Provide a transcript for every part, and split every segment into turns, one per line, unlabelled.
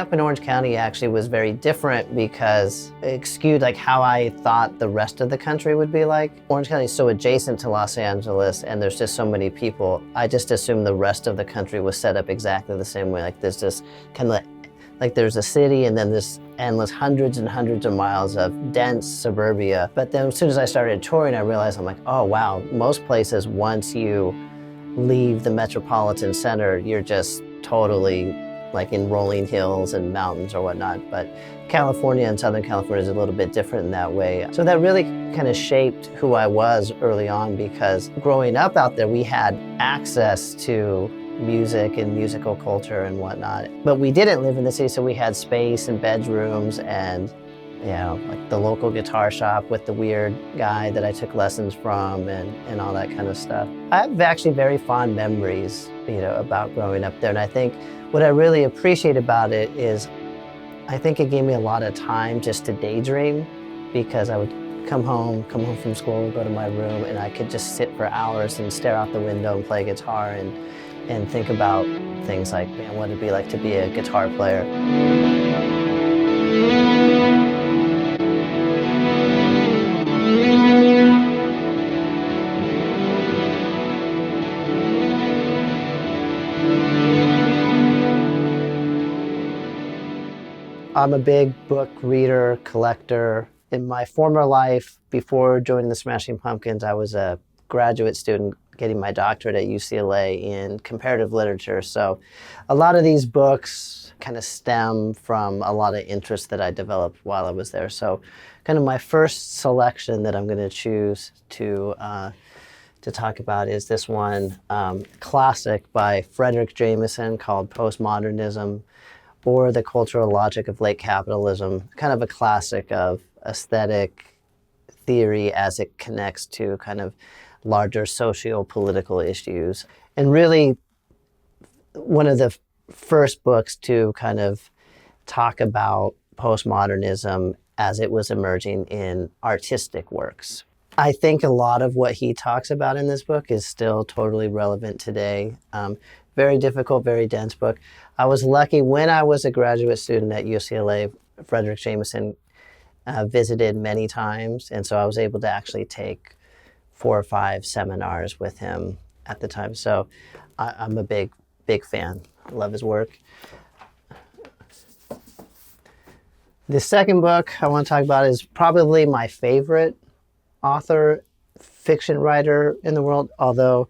up in Orange County actually was very different because it skewed like how I thought the rest of the country would be like. Orange County is so adjacent to Los Angeles and there's just so many people. I just assumed the rest of the country was set up exactly the same way. Like there's just kind of like there's a city and then this endless hundreds and hundreds of miles of dense suburbia. But then as soon as I started touring, I realized I'm like, oh wow, most places once you leave the metropolitan center, you're just totally like in rolling hills and mountains or whatnot. But California and Southern California is a little bit different in that way. So that really kind of shaped who I was early on, because growing up out there, we had access to music and musical culture and whatnot. But we didn't live in the city, so we had space and bedrooms and, you know, like the local guitar shop with the weird guy that I took lessons from and all that kind of stuff. I have actually very fond memories, you know, about growing up there. And I think what I really appreciate about it is I think it gave me a lot of time just to daydream, because I would come home from school, go to my room, and I could just sit for hours and stare out the window and play guitar and think about things like, man, what it'd be like to be a guitar player. I'm a big book reader, collector. In my former life, before joining the Smashing Pumpkins, I was a graduate student getting my doctorate at UCLA in comparative literature. So a lot of these books kind of stem from a lot of interests that I developed while I was there. So kind of my first selection that I'm going to choose to talk about is this one, classic by Frederick Jameson called Postmodernism, or The Cultural Logic of Late Capitalism, kind of a classic of aesthetic theory as it connects to kind of larger socio-political issues. And really one of the first books to kind of talk about postmodernism as it was emerging in artistic works. I think a lot of what he talks about in this book is still totally relevant today. Very difficult, very dense book. I was lucky when I was a graduate student at UCLA, Frederick Jameson visited many times, and so I was able to actually take 4 or 5 seminars with him at the time. So I'm a big fan. I love his work. The second book I want to talk about is probably my favorite author, fiction writer in the world, although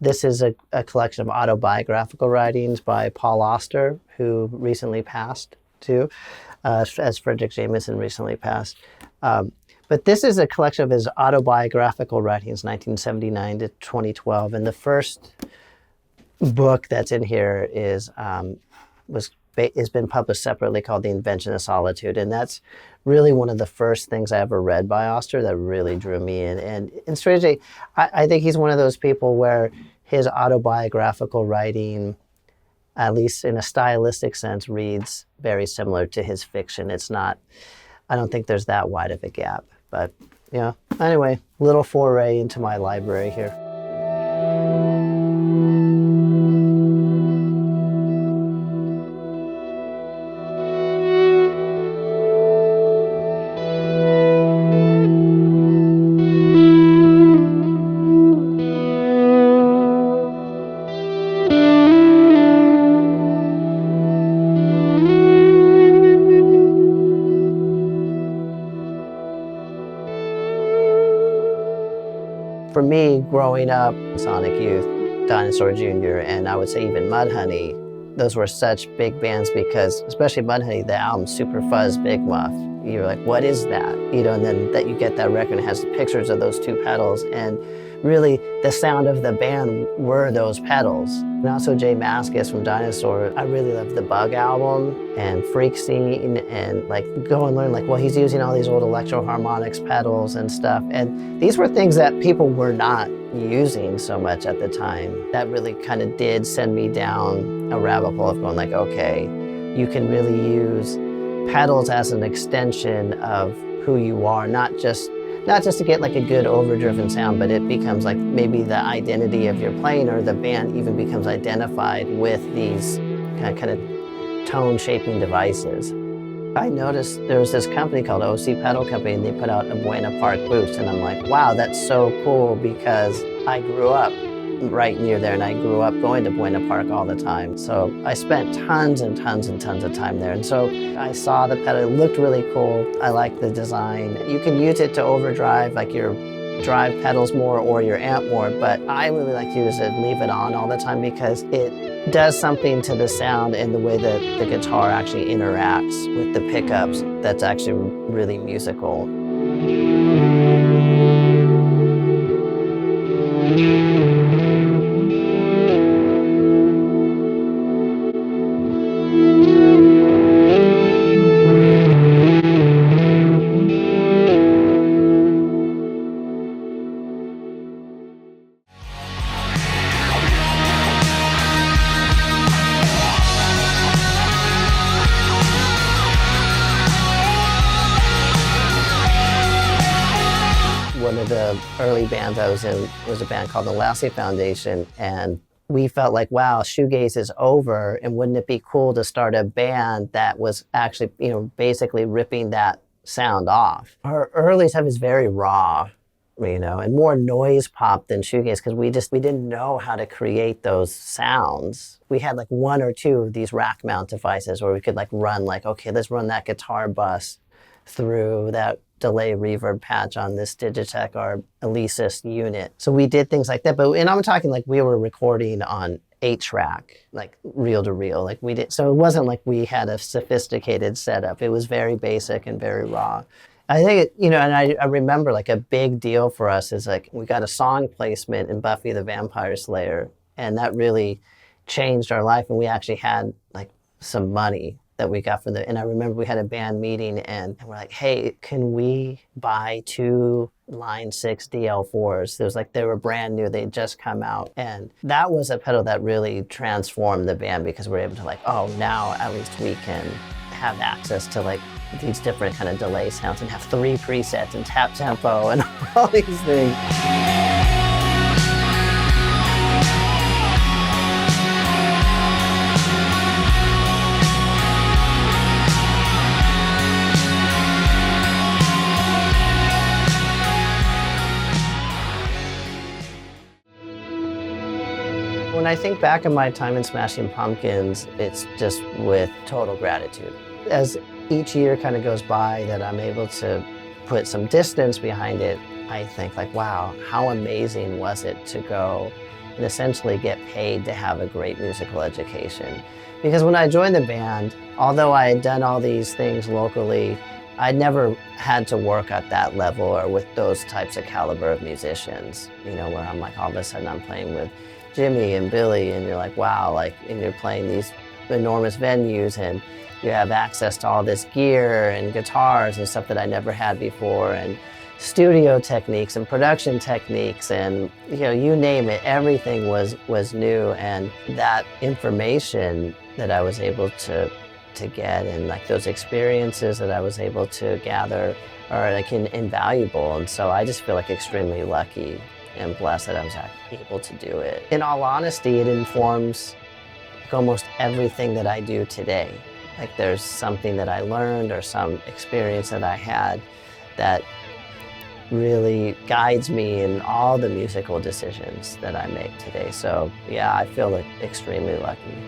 this is a collection of autobiographical writings by Paul Auster, who recently passed too, as Frederick Jameson recently passed. But this is a collection of his autobiographical writings, 1979 to 2012. And the first book that's in here has been published separately, called The Invention of Solitude. And that's really one of the first things I ever read by Auster that really drew me in. And strangely, I think he's one of those people where his autobiographical writing, at least in a stylistic sense, reads very similar to his fiction. It's not, I don't think there's that wide of a gap. But yeah, anyway, little foray into my library here. For me, growing up, Sonic Youth, Dinosaur Jr., and I would say even Mudhoney, those were such big bands because, especially Mudhoney, the album Super Fuzz Big Muff, you're like, what is that? You know, and then that you get that record, it has pictures of those 2 pedals, and really the sound of the band were those pedals. And also Jay Mascis from Dinosaur, I really love the Bug album and Freak Scene, and like go and learn like, well, he's using all these old electro harmonics pedals and stuff. And these were things that people were not using so much at the time. That really kind of did send me down a rabbit hole of going like, okay, you can really use pedals as an extension of who you are, not just to get like a good overdriven sound, but it becomes like maybe the identity of your playing, or the band even becomes identified with these kind of tone shaping devices. I noticed there was this company called OC Pedal Company, and they put out a Buena Park boost, and I'm like, wow, that's so cool, because I grew up right near there, and I grew up going to Buena Park all the time. So I spent tons and tons and tons of time there. And so I saw the pedal, it looked really cool. I liked the design. You can use it to overdrive like your drive pedals more or your amp more, but I really like to use it, leave it on all the time, because it does something to the sound and the way that the guitar actually interacts with the pickups that's actually really musical. One of the early bands I was in was a band called the Lassie Foundation, and we felt like, wow, shoegaze is over, and wouldn't it be cool to start a band that was actually, basically ripping that sound off. Our early stuff is very raw, and more noise pop than shoegaze, because we didn't know how to create those sounds. We had like one or two of these rack mount devices where we could run okay, let's run that guitar bus through that delay reverb patch on this Digitech or Alesis unit. So we did things like that, and I'm talking we were recording on 8-track, reel to reel, so it wasn't like we had a sophisticated setup. It was very basic and very raw. I think, and I remember a big deal for us is we got a song placement in Buffy the Vampire Slayer, and that really changed our life, and we actually had some money that we got from and I remember we had a band meeting, and we're like, hey, can we buy 2 Line 6 DL4s? They were brand new, they'd just come out. And that was a pedal that really transformed the band, because we're able to oh, now at least we can have access to these different kind of delay sounds and have 3 presets and tap tempo and all these things. When I think back on my time in Smashing Pumpkins, it's just with total gratitude. As each year kind of goes by that I'm able to put some distance behind it, I think wow, how amazing was it to go and essentially get paid to have a great musical education. Because when I joined the band, although I had done all these things locally, I'd never had to work at that level or with those types of caliber of musicians, where I'm all of a sudden I'm playing with Jimmy and Billy, and you're wow, and you're playing these enormous venues, and you have access to all this gear and guitars and stuff that I never had before, and studio techniques and production techniques, and you name it, everything was new. And that information that I was able to get, and those experiences that I was able to gather are invaluable. And so I just feel extremely lucky and blessed that I was able to do it. In all honesty, it informs almost everything that I do today. There's something that I learned or some experience that I had that really guides me in all the musical decisions that I make today. So yeah, I feel extremely lucky.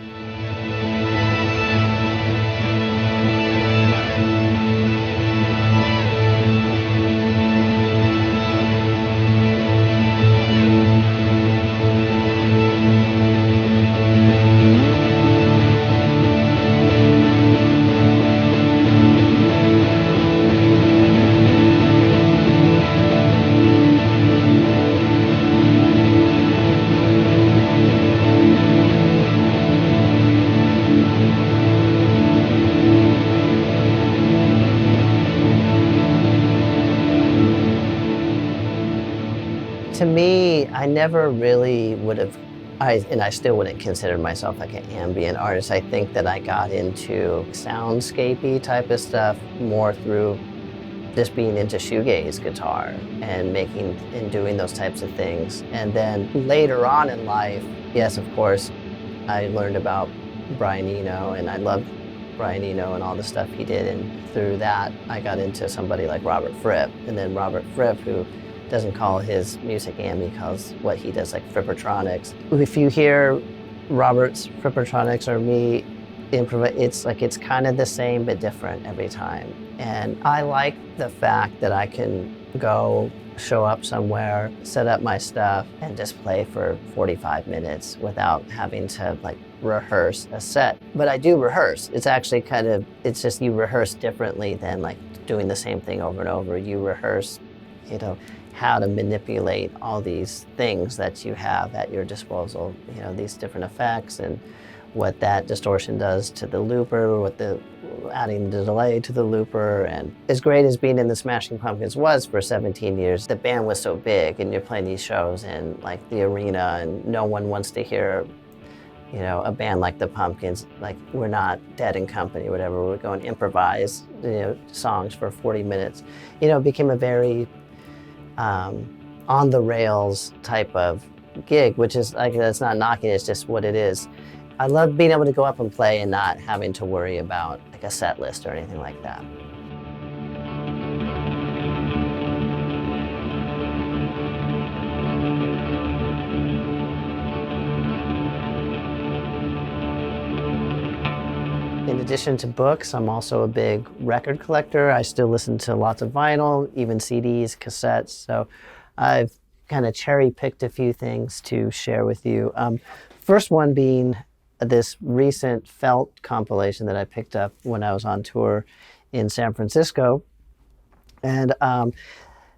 To me, I never really would have, and I still wouldn't consider myself an ambient artist. I think that I got into soundscapey type of stuff more through just being into shoegaze guitar and making and doing those types of things. And then later on in life, yes, of course, I learned about Brian Eno, and I loved Brian Eno and all the stuff he did, and through that I got into somebody like Robert Fripp, and then Robert Fripp, who doesn't call his music ambient, he calls what he does like Frippertronics. If you hear Robert's Frippertronics or me improvise, it's kind of the same but different every time. And I like the fact that I can go show up somewhere, set up my stuff, and just play for 45 minutes without having to like rehearse a set. But I do rehearse. It's actually it's just you rehearse differently than like doing the same thing over and over. You rehearse, you know, how to manipulate all these things that you have at your disposal, you know, these different effects and what that distortion does to the looper, adding the delay to the looper. And as great as being in the Smashing Pumpkins was for 17 years, the band was so big and you're playing these shows in like the arena and no one wants to hear, you know, a band like the Pumpkins, like we're not Dead and Company or whatever, we're going to improvise, you know, songs for 40 minutes. You know, it became a very on the rails type of gig, which is like, that's not knocking, it's just what it is. I love being able to go up and play and not having to worry about like a set list or anything like that. In addition to books, I'm also a big record collector. I still listen to lots of vinyl, even CDs, cassettes. So I've kind of cherry-picked a few things to share with you. First one being this recent Felt compilation that I picked up when I was on tour in San Francisco. And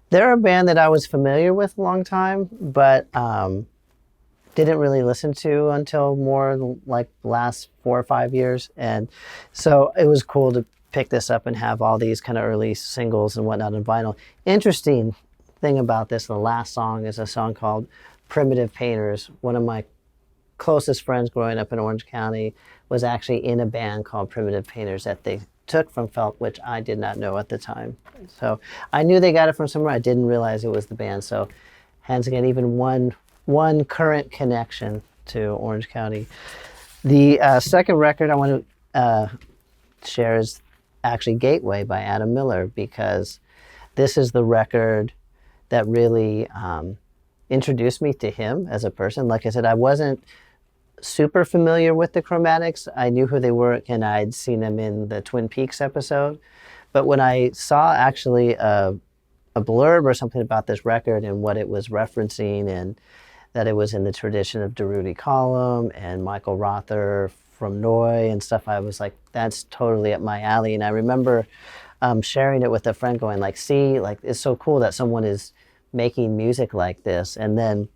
they're a band that I was familiar with a long time, but didn't really listen to until more like the last 4 or 5 years. And so it was cool to pick this up and have all these kind of early singles and whatnot on vinyl. Interesting thing about this, the last song is a song called Primitive Painters. One of my closest friends growing up in Orange County was actually in a band called Primitive Painters that they took from Felt, which I did not know at the time. So I knew they got it from somewhere. I didn't realize it was the band. So hence again, even one current connection to Orange County. The second record I want to share is actually Gateway by Adam Miller, because this is the record that really introduced me to him as a person. Like I said, I wasn't super familiar with the Chromatics. I knew who they were and I'd seen them in the Twin Peaks episode. But when I saw actually a blurb or something about this record and what it was referencing, and that it was in the tradition of Durutti Column and Michael Rother from Noy and stuff, I was like, that's totally up my alley. And I remember sharing it with a friend going like, see, like it's so cool that someone is making music like this. And then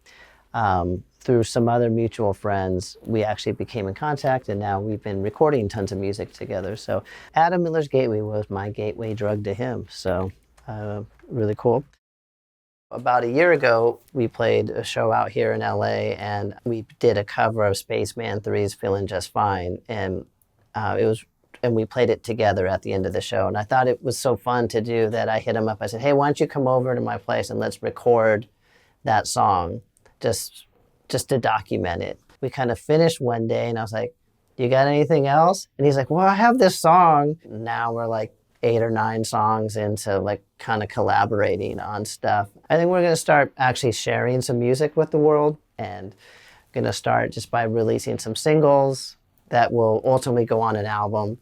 through some other mutual friends, we actually became in contact, and now we've been recording tons of music together. So Adam Miller's Gateway was my gateway drug to him. So really cool. About a year ago, we played a show out here in LA, and we did a cover of Spaceman 3's Feeling Just Fine. And we played it together at the end of the show. And I thought it was so fun to do that I hit him up. I said, hey, why don't you come over to my place and let's record that song just to document it. We kind of finished one day and I was like, you got anything else? And he's like, well, I have this song. Now we're like 8 or 9 songs into like kind of collaborating on stuff. I think we're going to start actually sharing some music with the world, and going to start just by releasing some singles that will ultimately go on an album.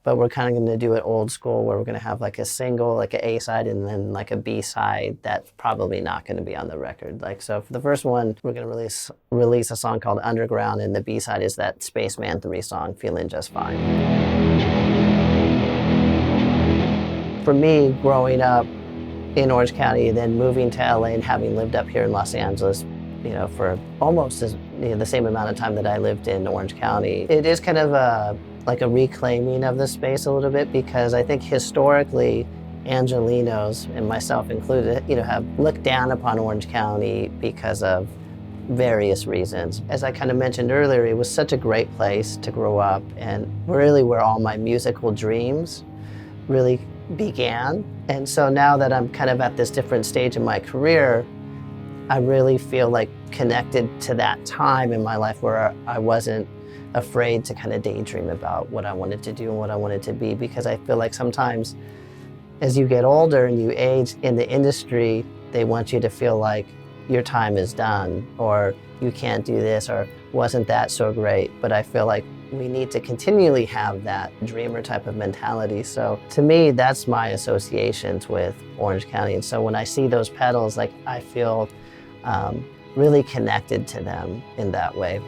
But we're kind of going to do it old school, where we're going to have like a single, like an A-side, and then like a B-side that's probably not going to be on the record. Like, so for the first one, we're going to release a song called Underground, and the B-side is that Spaceman 3 song, Feeling Just Fine. For me, growing up in Orange County, then moving to LA and having lived up here in Los Angeles, you know, for almost the same amount of time that I lived in Orange County, it is kind of like a reclaiming of the space a little bit, because I think historically, Angelenos, and myself included, you know, have looked down upon Orange County because of various reasons. As I kind of mentioned earlier, it was such a great place to grow up, and really where all my musical dreams really began. And so now that I'm kind of at this different stage in my career, I really feel like connected to that time in my life where I wasn't afraid to kind of daydream about what I wanted to do and what I wanted to be, because I feel like sometimes as you get older and you age in the industry, they want you to feel like your time is done, or you can't do this, or wasn't that so great. But I feel like we need to continually have that dreamer type of mentality. So to me, that's my associations with Orange County. And so when I see those pedals, like I feel really connected to them in that way.